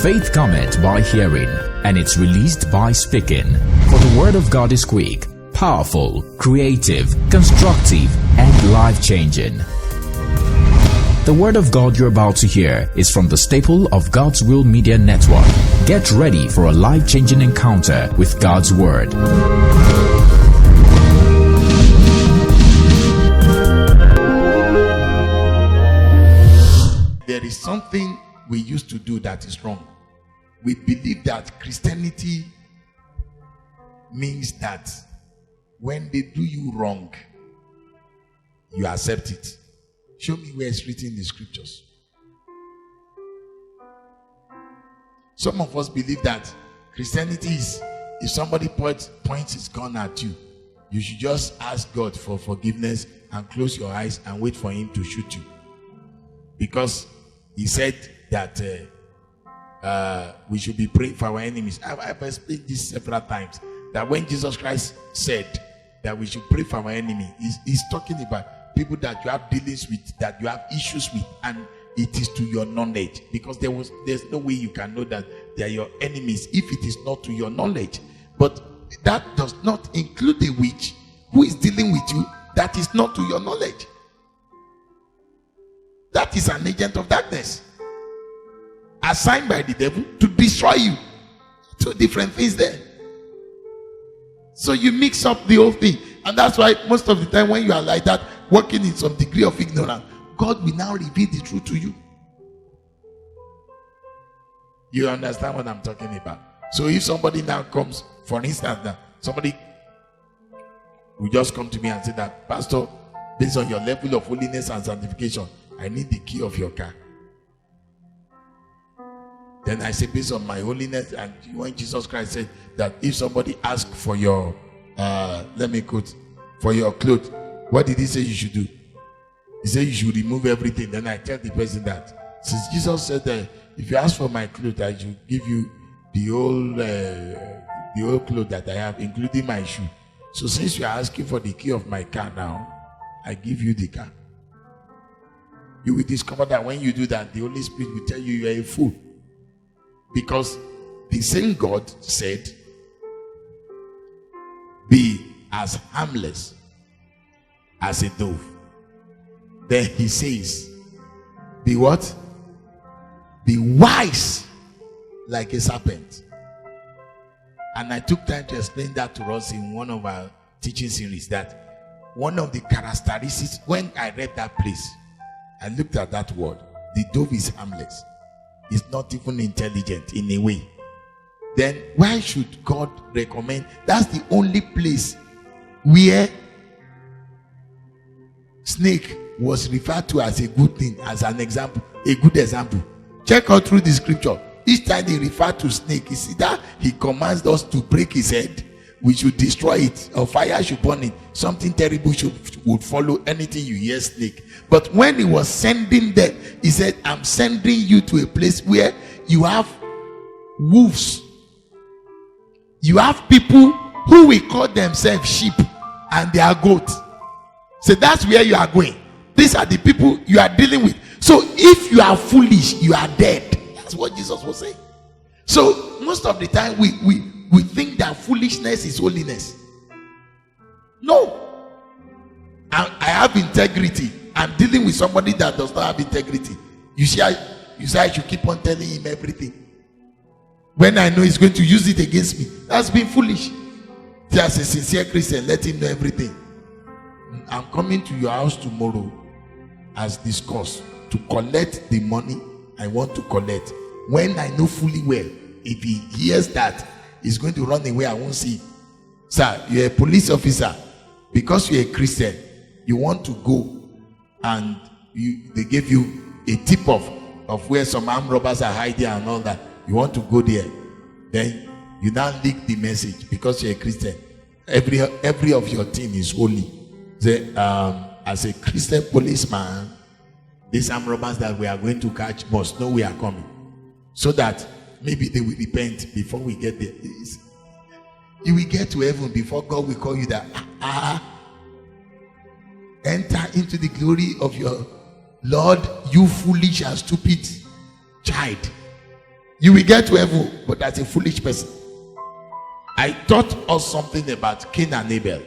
Faith cometh by hearing, and it's released by speaking. For the word of God is quick, powerful, creative, constructive, and life-changing. The word of God you're about to hear is from the staple of God's Will Media Network. Get ready for a life-changing encounter with God's word. There is something we used to do that is wrong. We believe that Christianity means that when they do you wrong, you accept it. Show me where it's written in the scriptures. Some of us believe that Christianity is, if somebody points his gun at you, you should just ask God for forgiveness and close your eyes and wait for him to shoot you. Because he said that we should be praying for our enemies. I've explained this several times, that when Jesus Christ said that we should pray for our enemy, he's talking about people that you have dealings with, that you have issues with, and it is to your knowledge. Because there's no way you can know that they are your enemies if it is not to your knowledge. But that does not include the witch who is dealing with you that is not to your knowledge. That is an agent of darkness assigned by the devil to destroy you. Two different things there. So you mix up the whole thing. And that's why most of the time when you are like that, working in some degree of ignorance, God will now reveal the truth to you. You understand what I'm talking about? So if somebody now comes, for instance, now somebody will just come to me and say that, Pastor, based on your level of holiness and sanctification, I need the key of your car. Then I say, based on my holiness, and when Jesus Christ said that if somebody asks for your for your clothes, what did he say you should do? He said you should remove everything. Then I tell the person that since Jesus said that if you ask for my clothes, I should give you the whole clothes that I have, including my shoe. So since you are asking for the key of my car now, I give you the car. You will discover that when you do that, the Holy Spirit will tell you you are a fool. Because the same God said, be as harmless as a dove. Then he says, be what? Be wise like a serpent. And I took time to explain that to us in one of our teaching series, that one of the characteristics, when I read that place, I looked at that word. The dove is harmless. It's not even intelligent in a way. Then why should God recommend? That's the only place where snake was referred to as a good thing, as an example, a good example. Check out through the scripture. Each time they refer to snake, it's either he commands us to break his head, we should destroy it, or fire should burn it, something terrible would follow anything you hear snake. But when he was sending them, he said, I'm sending you to a place where you have wolves. You have people who will call themselves sheep and they are goats. So that's where you are going. These are the people you are dealing with. So if you are foolish, you are dead. That's what Jesus was saying. So most of the time we think that foolishness is holiness. No. I have integrity. I'm dealing with somebody that does not have integrity. You say I should keep on telling him everything when I know he's going to use it against me. That's being foolish. As a sincere Christian, let him know everything. I'm coming to your house tomorrow as discussed to collect the money I want to collect. When I know fully well, if he hears that he's going to run away, I won't see him. Sir, you're a police officer. Because you're a Christian, you want to go and they gave you a tip of where some armed robbers are hiding and all that. You want to go there. Then you now leak the message because you're a Christian. Every of your team is holy. Say, as a Christian policeman, these armed robbers that we are going to catch must know we are coming. So that maybe they will repent before we get there. You will get to heaven before God will call you that. Enter into the glory of your Lord, you foolish and stupid child. You will get to heaven, but as a foolish person. I taught us something about Cain and Abel.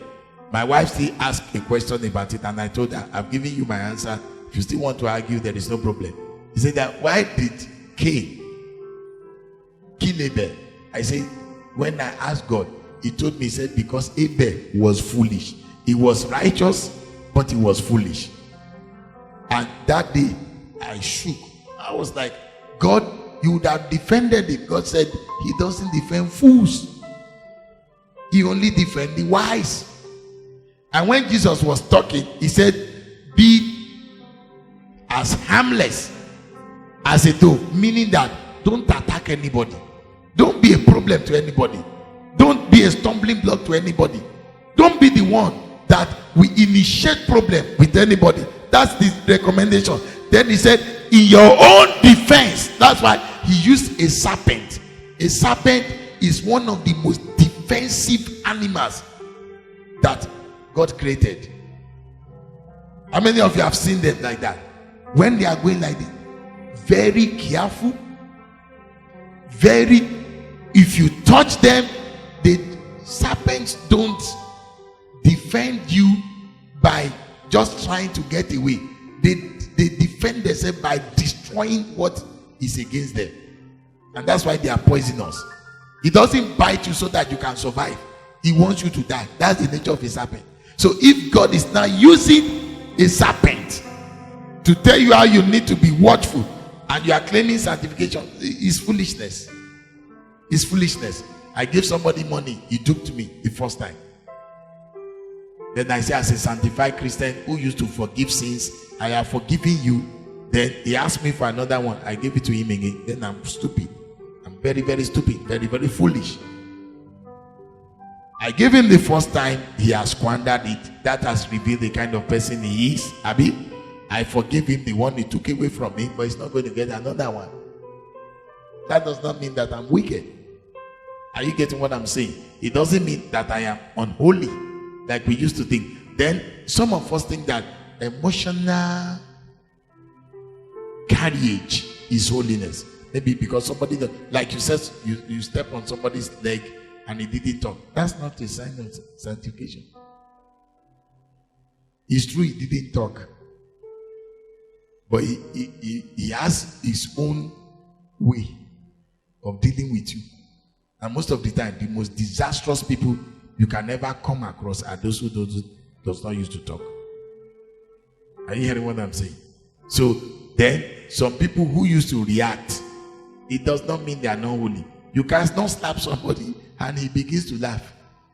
My wife still asked a question about it, and I told her, I've given you my answer. If you still want to argue, there is no problem. He said that, why did Cain kill Abel? I said, when I asked God, he told me, he said, because Abel was foolish. He was righteous, but he was foolish. And that day, I shook. I was like, God, you would have defended him. God said, he doesn't defend fools. He only defends the wise. And when Jesus was talking, he said, be as harmless as a dove, meaning that don't attack anybody. Don't be a problem to anybody. Don't be a stumbling block to anybody. Don't be the one that will initiate problem with anybody. That's the recommendation. Then he said, in your own defense. That's why he used a serpent. A serpent is one of the most defensive animals that God created. How many of you have seen them like that? When they are going like this, very careful, very, if you touch them, the serpents don't defend you by just trying to get away. They defend themselves by destroying what is against them. And that's why they are poisonous. He doesn't bite you so that you can survive. He wants you to die. That's the nature of a serpent. So if God is now using a serpent to tell you how you need to be watchful, and you are claiming sanctification, it's foolishness. It's foolishness. I gave somebody money, he took to me the first time. Then I say, as a sanctified Christian who used to forgive sins, I have forgiven you. Then he asked me for another one. I gave it to him again. Then I'm stupid. I'm very, very stupid. Very, very foolish. I gave him the first time. He has squandered it. That has revealed the kind of person he is. Abi, I forgive him the one he took away from me, but he's not going to get another one. That does not mean that I'm wicked. Are you getting what I'm saying? It doesn't mean that I am unholy, like we used to think. Then some of us think that emotional carriage is holiness. Maybe because somebody that, like you said, you step on somebody's leg and he didn't talk. That's not a sign of sanctification. It's true he didn't talk, but he has his own way of dealing with you. And most of the time, the most disastrous people you can ever come across are those who does not used to talk. Are you hearing what I'm saying? So then, some people who used to react, it does not mean they are not holy. You cannot slap somebody and he begins to laugh,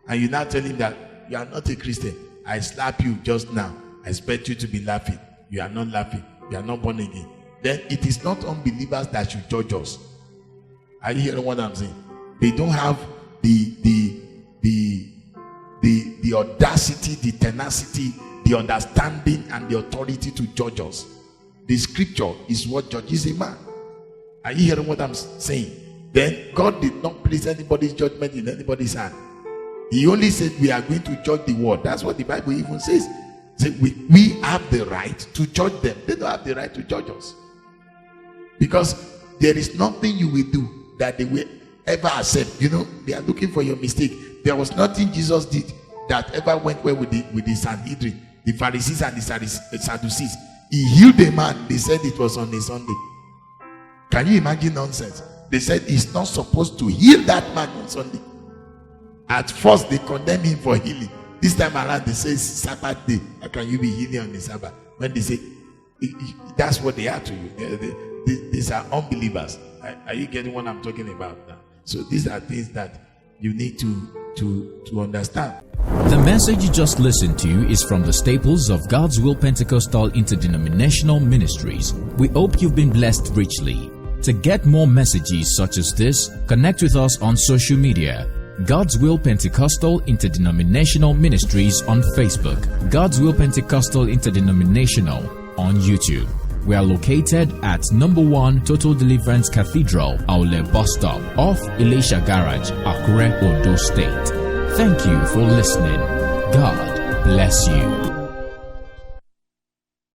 and you now tell him that you are not a Christian. I slap you just now. I expect you to be laughing. You are not laughing. You are not born again. Then it is not unbelievers that should judge us. Are you hearing what I'm saying? They don't have the audacity, the tenacity, the understanding, and the authority to judge us. The scripture is what judges a man. Are you hearing what I'm saying? Then God did not place anybody's judgment in anybody's hand. He only said we are going to judge the world. That's what the Bible even says. So we have the right to judge them. They don't have the right to judge us. Because there is nothing you will do that they will ever accept. You know, they are looking for your mistake. There was nothing Jesus did that ever went well with the Sanhedrin, the Pharisees and the Sadducees. He healed a man. They said it was on a Sunday. Can you imagine nonsense? They said he's not supposed to heal that man on Sunday. At first they condemned him for healing. This time around they say it's Sabbath day. How can you be healing on the Sabbath? When they say that's what they are to you. These are unbelievers. Are you getting what I'm talking about now? So these are things that you need to understand. The message you just listened to is from the staples of God's Will Pentecostal Interdenominational Ministries. We hope you've been blessed richly. To get more messages such as this, connect with us on social media. God's Will Pentecostal Interdenominational Ministries on Facebook. God's Will Pentecostal Interdenominational on YouTube. We are located at number 1 Total Deliverance Cathedral, Aule Bus Stop, off Elisha Garage, Akure, Ondo State. Thank you for listening. God bless you.